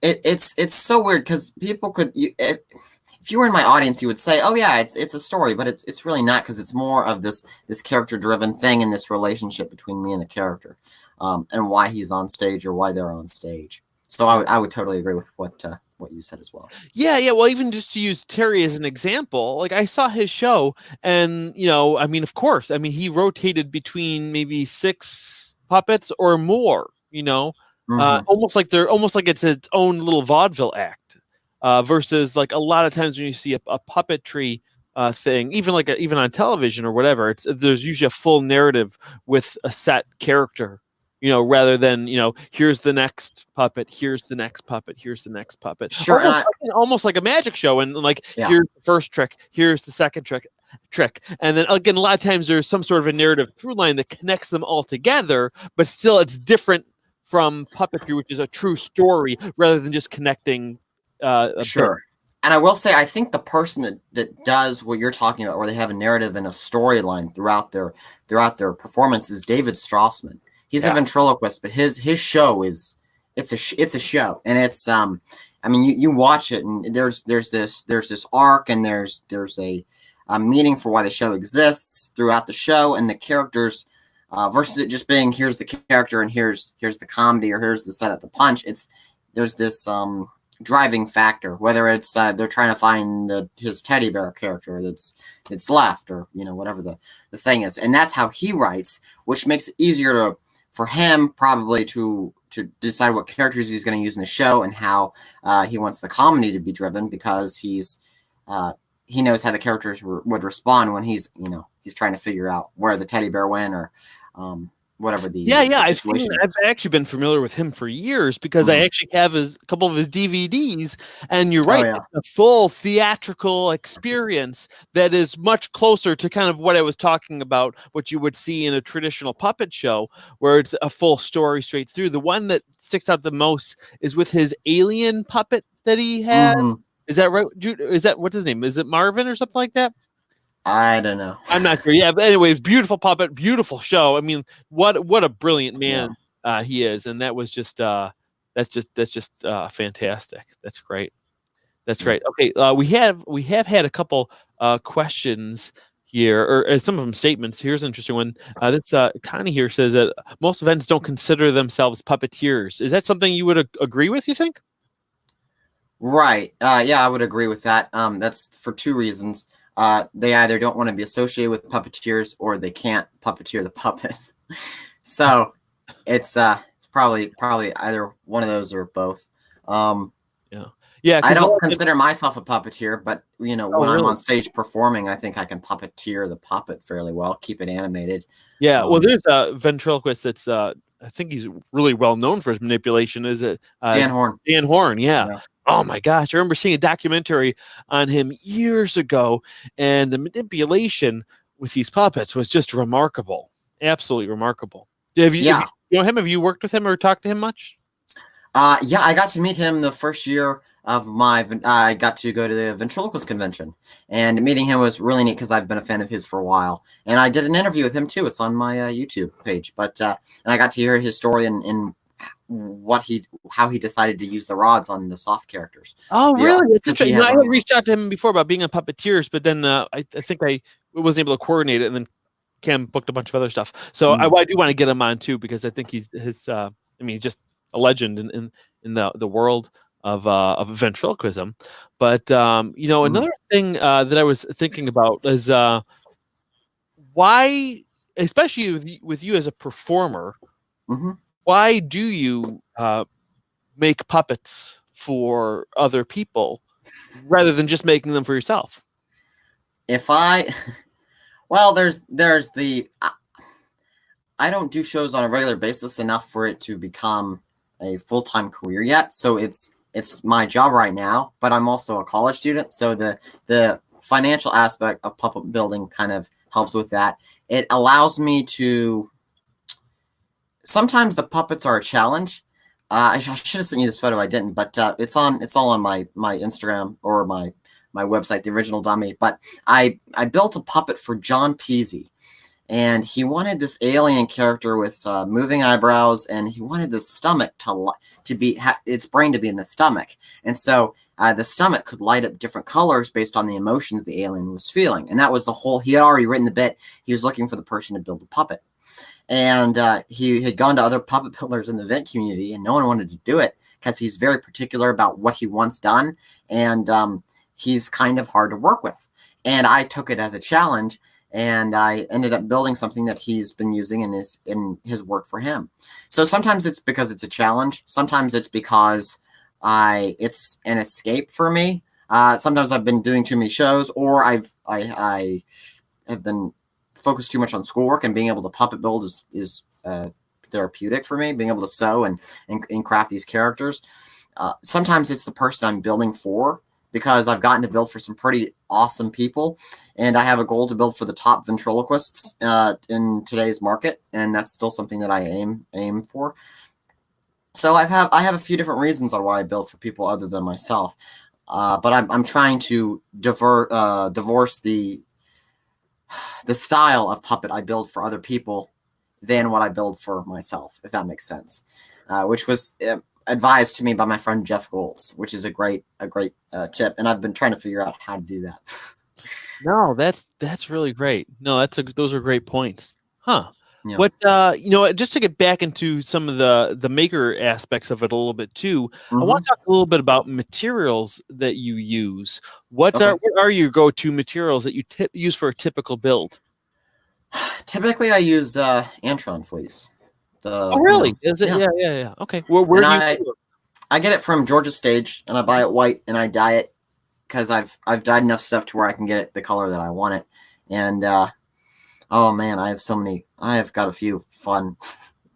It's so weird because people could. If you were in my audience, you would say, "Oh yeah, it's a story," but it's really not because it's more of this character driven thing and this relationship between me and the character, and why he's on stage or why they're on stage. So I would totally agree with what you said as well. Yeah. Well, even just to use Terry as an example, like I saw his show, and I mean, of course, I mean he rotated between maybe 6 puppets or more. Almost like it's its own little vaudeville act. Versus like a lot of times when you see a puppetry thing, even on television or whatever, there's usually a full narrative with a set character, rather than here's the next puppet, here's the next puppet, here's the next puppet. Sure, almost like a magic show, and here's the first trick, here's the second trick, and then again a lot of times there's some sort of a narrative through line that connects them all together, but still it's different from puppetry, which is a true story rather than just connecting. Sure. And I will say, I think the person that does what you're talking about, where they have a narrative and a storyline throughout their performance, is David Strassman. He's a ventriloquist, but his show it's a show, and it's I mean you watch it and there's this arc, and there's a meaning for why the show exists throughout the show, and the characters versus it just being here's the character and here's the comedy or here's the setup, the punch. There's this driving factor, whether it's they're trying to find his teddy bear character that's left, or whatever the thing is, and that's how he writes, which makes it easier for him probably to decide what characters he's going to use in the show and how he wants the comedy to be driven, because he knows how the characters would respond when he's trying to figure out where the teddy bear went, or whatever the I've actually been familiar with him for years because I actually have a couple of his DVDs, and you're right, it's a full theatrical experience that is much closer to kind of what I was talking about, what you would see in a traditional puppet show, where it's a full story straight through. The one that sticks out the most is with his alien puppet that he had. Is that right? What's his name? Is it Marvin or something like that? I don't know. I'm not sure. Yeah, but anyways, beautiful puppet, beautiful show. I mean, what a brilliant man he is, and that was just that's just fantastic. That's great. That's right. Okay, we have had a couple questions here, or some of them statements. Here's an interesting one. That's Connie here says that most events don't consider themselves puppeteers. Is that something you would agree with? You think? Right. Yeah, I would agree with that. That's for 2 reasons. They either don't want to be associated with puppeteers, or they can't puppeteer the puppet. So it's probably either one of those or both. Yeah. I don't consider myself a puppeteer, but when I'm on stage performing, I think I can puppeteer the puppet fairly well, keep it animated. Yeah. Well, there's a ventriloquist that's I think he's really well known for his manipulation. Is it Dan Horn? Dan Horn, yeah. Oh my gosh, I remember seeing a documentary on him years ago, and the manipulation with these puppets was just remarkable. Absolutely remarkable. Have you know him? Have you worked with him or talked to him much? Yeah, I got to meet him the first year of I got to go to the ventriloquist convention, and meeting him was really neat because I've been a fan of his for a while, and I did an interview with him too. It's on my YouTube page, but and I got to hear his story and how he decided to use the rods on the soft characters. Oh, really? I had reached out to him before about being on Puppeteers, but then I think I wasn't able to coordinate it, and then Cam booked a bunch of other stuff. So I do want to get him on too, because I think he's just a legend in the world of ventriloquism. But another thing that I was thinking about is why, especially with you as a performer, why do you make puppets for other people rather than just making them for yourself? Well, there's the I don't do shows on a regular basis enough for it to become a full-time career yet. So it's my job right now, but I'm also a college student. So the financial aspect of puppet building kind of helps with that. It allows me to, sometimes the puppets are a challenge. I should have sent you this photo. I didn't, but it's all on my Instagram or my website, The Original Dummy. But I built a puppet for John Peasy, and he wanted this alien character with moving eyebrows, and he wanted the stomach to be its brain to be in the stomach, and so the stomach could light up different colors based on the emotions the alien was feeling, and that was the whole. He had already written the bit. He was looking for the person to build the puppet. And he had gone to other puppet builders in the Vent community, and no one wanted to do it because he's very particular about what he wants done, and he's kind of hard to work with. And I took it as a challenge, and I ended up building something that he's been using in his work for him. So sometimes it's because it's a challenge. Sometimes it's because it's an escape for me. Sometimes I've been doing too many shows, or I have been focused too much on schoolwork, and being able to puppet build is therapeutic for me, being able to sew and craft these characters. Sometimes it's the person I'm building for, because I've gotten to build for some pretty awesome people, and I have a goal to build for the top ventriloquists in today's market, and that's still something that I aim for. So I have a few different reasons on why I build for people other than myself, but I'm trying to divorce the style of puppet I build for other people than what I build for myself, if that makes sense. Which was advised to me by my friend Jeff Golds, which is a great tip, and I've been trying to figure out how to do that. No, that's really great. No, those are great points, huh? Yeah. What just to get back into some of the maker aspects of it a little bit too, I want to talk a little bit about materials that you use. What are your go-to materials that you use for a typical build? Typically, I use Antron fleece. Oh, really? Is it? Yeah. Okay. Well, where do you? I get it from Georgia Stage, and I buy it white, and I dye it because I've dyed enough stuff to where I can get it the color that I want it. And oh man, I have got a few fun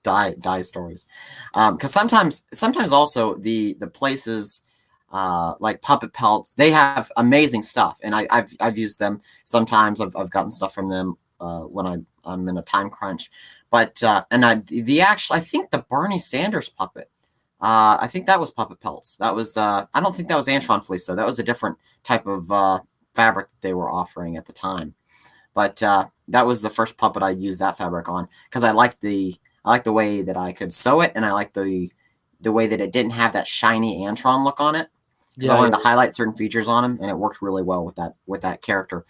dye stories. Because sometimes also the places like Puppet Pelts, they have amazing stuff, and I've used them. Sometimes I've gotten stuff from them when I'm in a time crunch. But I think the Barney Sanders puppet, I think that was Puppet Pelts. That was I don't think that was Antron fleece though. That was a different type of fabric that they were offering at the time. But that was the first puppet I used that fabric on, because I liked the way that I could sew it, and I liked the way that it didn't have that shiny Antron look on it. Because I wanted to highlight certain features on him, and it worked really well with that character.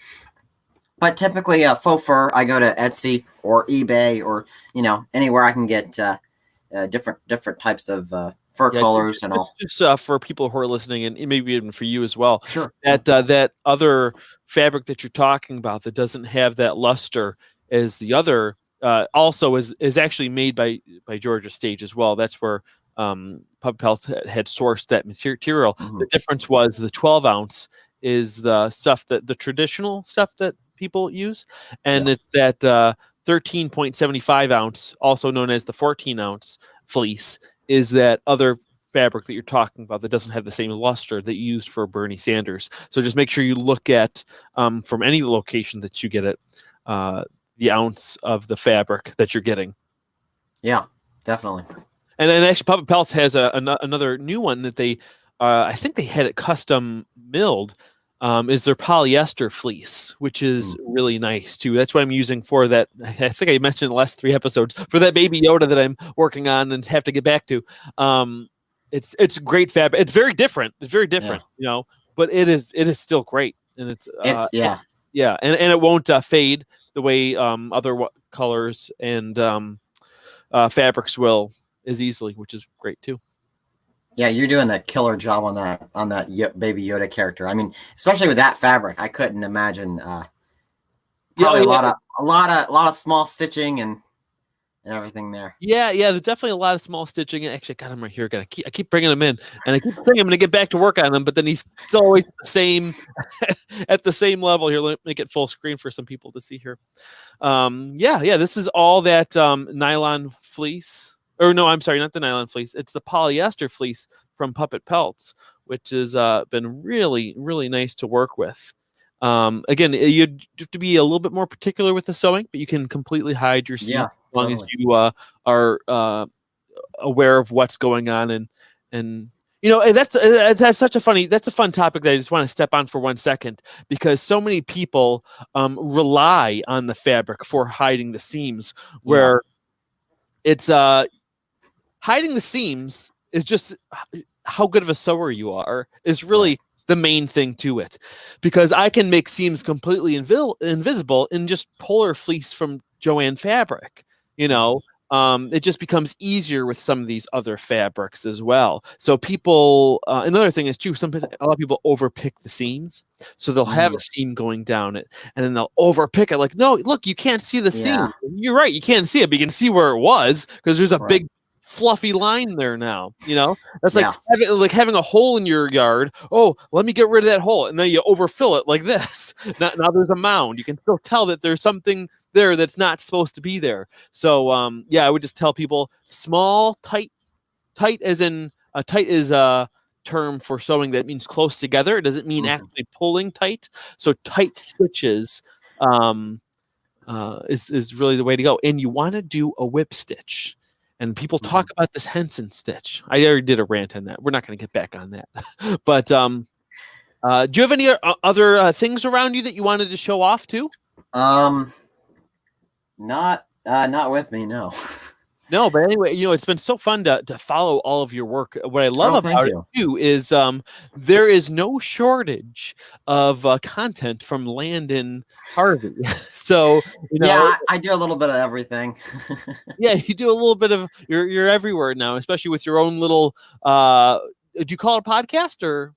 But typically, faux fur, I go to Etsy or eBay, or anywhere I can get different types of fur colors and all. Just for people who are listening, and maybe even for you as well. Sure. That other fabric that you're talking about that doesn't have that luster as the other also is actually made by Georgia Stage as well. That's where Puppet Pelts had sourced that material. The difference was the 12 ounce is the stuff the traditional stuff that people use, and it's that 13.75 ounce, also known as the 14 ounce fleece, is that other fabric that you're talking about that doesn't have the same luster that you used for Bernie Sanders. So just make sure you look at from any location that you get it, the ounce of the fabric that you're getting. Yeah, definitely. And then actually Puppet Pelts has another new one that they I think they had it custom milled. Is their polyester fleece, which is really nice too. That's what I'm using for that. I think I mentioned in the last 3 episodes for that Baby Yoda that I'm working on and have to get back to. It's great fabric. It's very different. It's very different, but it is still great, and it's and it won't fade the way other colors and fabrics will as easily, which is great too. Yeah, you're doing a killer job on that Baby Yoda character. I mean, especially with that fabric, I couldn't imagine. Probably a lot of small stitching and everything there. Yeah, there's definitely a lot of small stitching. And actually, I got him right here. I keep bringing him in, and I keep saying I'm going to get back to work on him, but then he's still always the same at the same level. Here, let me make it full screen for some people to see here. This is all that nylon fleece. Or no, I'm sorry, not the nylon fleece. It's the polyester fleece from Puppet Pelts, which has been really, really nice to work with. Again, you have to be a little bit more particular with the sewing, but you can completely hide your seam as long as you are aware of what's going on. And that's a fun topic that I just want to step on for 1 second, because so many people rely on the fabric for hiding the seams, where it's hiding the seams is just how good of a sewer you are is really the main thing to it, because I can make seams completely invisible in just polar fleece from Joann fabric. It just becomes easier with some of these other fabrics as well. So people, another thing is too, sometimes a lot of people overpick the seams, so they'll have a seam going down it, and then they'll overpick it. Like, no, look, you can't see the seam. You're right, you can't see it, but you can see where it was because there's a big fluffy line there now. That's like having a hole in your yard. Oh, let me get rid of that hole, and then you overfill it like this. Now there's a mound. You can still tell that there's something there that's not supposed to be there. So I would just tell people small, tight as in tight is a term for sewing that means close together. It doesn't mean actually pulling tight. So tight stitches is really the way to go. And you want to do a whip stitch. And people talk about this Henson stitch. I already did a rant on that. We're not going to get back on that. But do you have any other things around you that you wanted to show off too? Not with me, no. No, but anyway, it's been so fun to follow all of your work. What I love about it too is there is no shortage of content from Landon Harvey. So I do a little bit of everything. Yeah, you do a little bit of you're everywhere now, especially with your own little. Do you call it a podcast or?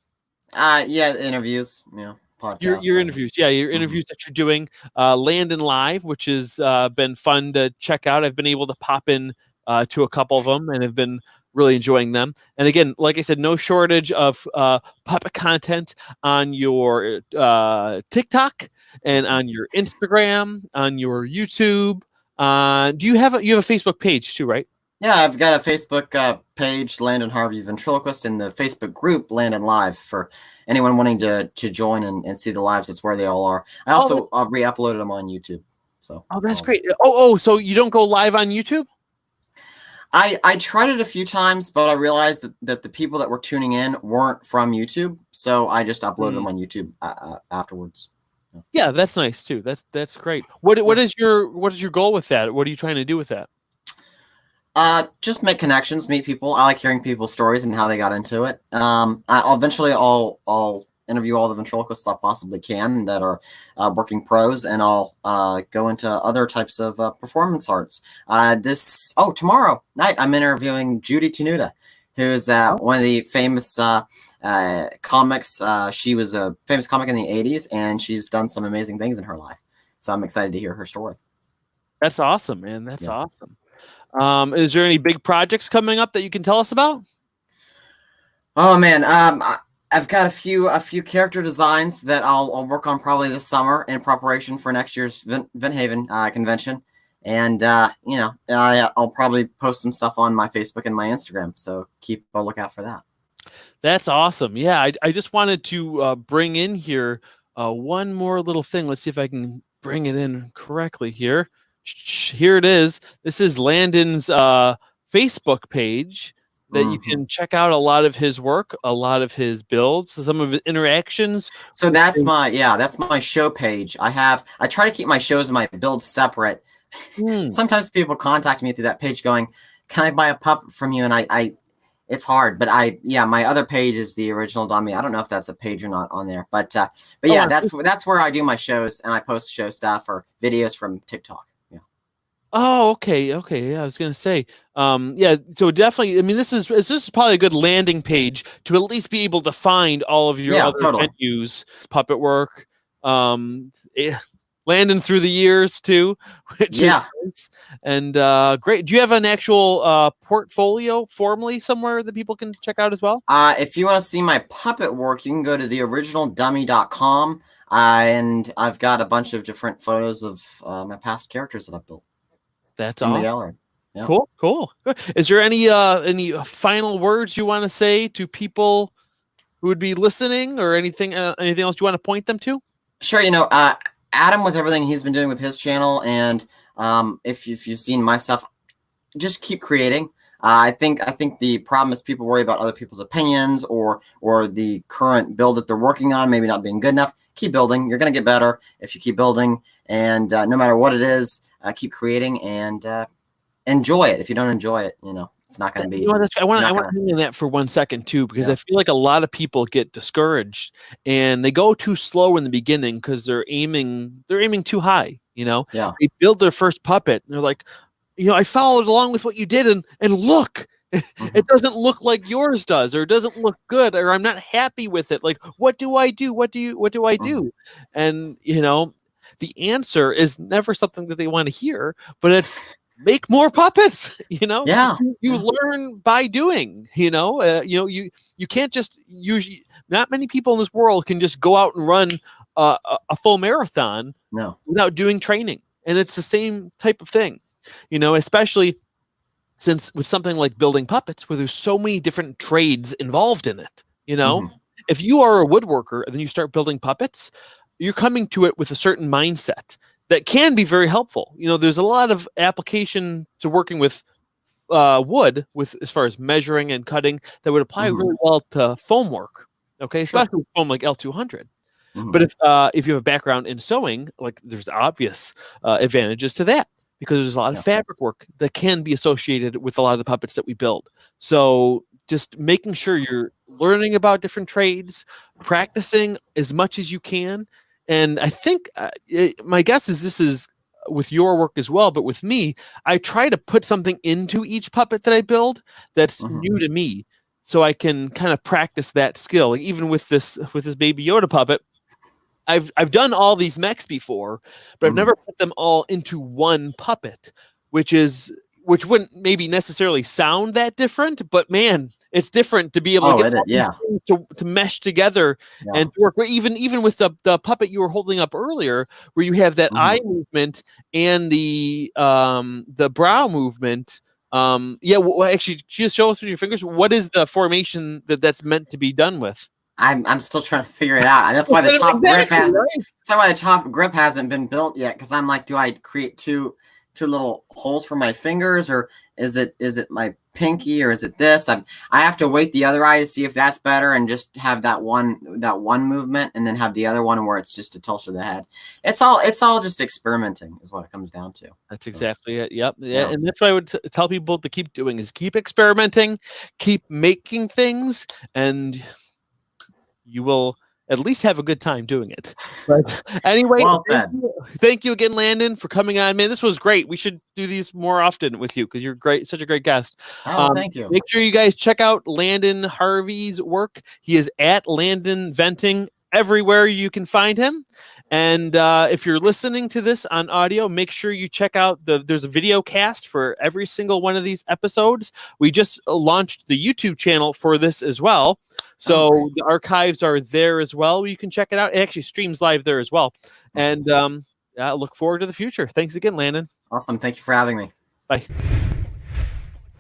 Interviews. Yeah. Podcast, your interviews, your interviews that you're doing, Landon Live, which has been fun to check out. I've been able to pop in to a couple of them and have been really enjoying them. And again, like I said, no shortage of puppet content on your TikTok and on your Instagram, on your YouTube. You have a Facebook page too, right? Yeah, I've got a Facebook page, Landon Harvey Ventriloquist, and the Facebook group, Landon Live, for anyone wanting to join and see the lives. It's where they all are. I also re-uploaded them on YouTube. So that's great. So you don't go live on YouTube? I tried it a few times, but I realized that the people that were tuning in weren't from YouTube, so I just uploaded them on YouTube afterwards. Yeah, that's nice too. That's great. What is your goal with that? What are you trying to do with that? Just make connections, meet people. I like hearing people's stories and how they got into it. I'll interview all the ventriloquists I possibly can that are working pros, and I'll go into other types of performance arts. Tomorrow night I'm interviewing Judy Tenuta, who's one of the famous comics. She was a famous comic in the 80s, and she's done some amazing things in her life. So I'm excited to hear her story. That's awesome, man. That's awesome. Is there any big projects coming up that you can tell us about? Oh man, I've got a few character designs that I'll work on probably this summer in preparation for next year's Vinhaven convention, and I'll probably post some stuff on my Facebook and my Instagram. So keep a lookout for that. That's awesome. Yeah, I just wanted to bring in here one more little thing. Let's see if I can bring it in correctly here. Here it is. This is Landon's Facebook page that you can check out a lot of his work, a lot of his builds, some of his interactions. So that's my show page. I try to keep my shows and my builds separate. Sometimes people contact me through that page going, "Can I buy a puppet from you?" And it's hard, but my other page is the original dummy. I don't know if that's a page or not on there, but that's where I do my shows, and I post show stuff or videos from TikTok. Oh, okay, okay. Yeah, I was gonna say, yeah. So definitely, I mean, this is probably a good landing page to at least be able to find all of your Yeah, other totally. venues, puppet work, eh, Landon through the years too, which is nice. And great. Do you have an actual portfolio formally somewhere that people can check out as well? If you want to see my puppet work, you can go to theoriginaldummy.com, and I've got a bunch of different photos of my past characters that I've built. That's in the awesome. gallery. Yeah. Cool, cool. Is there any final words you want to say to people who would be listening, or anything else you want to point them to? Sure. Adam, with everything he's been doing with his channel, and if you've seen my stuff, just keep creating. I think the problem is people worry about other people's opinions or the current build that they're working on maybe not being good enough. Keep building. You're going to get better if you keep building, and no matter what it is, keep creating and enjoy it. If you don't enjoy it, it's not going to be. I want to hang on that for 1 second too, because I feel like a lot of people get discouraged and they go too slow in the beginning because they're aiming too high. Yeah. They build their first puppet and they're like, I followed along with what you did, and look, it doesn't look like yours does, or it doesn't look good, or I'm not happy with it. Like, what do I do? What do I do? And the answer is never something that they want to hear, but it's make more puppets. Yeah. You learn by doing. You can't just usually. Not many people in this world can just go out and run a full marathon without doing training, and it's the same type of thing. Especially since with something like building puppets, where there's so many different trades involved in it. If you are a woodworker and then you start building puppets, you're coming to it with a certain mindset that can be very helpful. There's a lot of application to working with wood, with as far as measuring and cutting, that would apply really well to foam work. Okay, especially with foam like L200. But if you have a background in sewing, like, there's obvious advantages to that, because there's a lot of fabric work that can be associated with a lot of the puppets that we build. So just making sure you're learning about different trades, practicing as much as you can. And I think my guess is this is with your work as well, but with me, I try to put something into each puppet that I build that's new to me, so I can kind of practice that skill. Like, even with this Baby Yoda puppet, I've done all these mechs before, but I've never put them all into one puppet, which wouldn't maybe necessarily sound that different, but man, it's different to be able to get to mesh together and to work. Even with the puppet you were holding up earlier, where you have that eye movement and the brow movement. Actually, just show us with your fingers. What is the formation that's meant to be done with? I'm still trying to figure it out. That's why the top grip hasn't. That's why the top grip hasn't been built yet. Because I'm like, do I create two little holes for my fingers, or is it my pinky, or is it this? I have to weight the other eye to see if that's better, and just have that one movement, and then have the other one where it's just a tilt of the head. It's all just experimenting, is what it comes down to. That's exactly it. Yep. Yeah. And that's what I would tell people to keep doing, is keep experimenting, keep making things, and you will at least have a good time doing it. But anyway, thank you again, Landon, for coming on. Man, this was great. We should do these more often with you, because you're great, such a great guest. Thank you. Make sure you guys check out Landon Harvey's work. He is at Landon Venting everywhere you can find him. And if you're listening to this on audio, make sure you check out there's a video cast for every single one of these episodes. We just launched the YouTube channel for this as well. So the archives are there as well. You can check it out. It actually streams live there as well. And I look forward to the future. Thanks again, Landon. Awesome. Thank you for having me. Bye.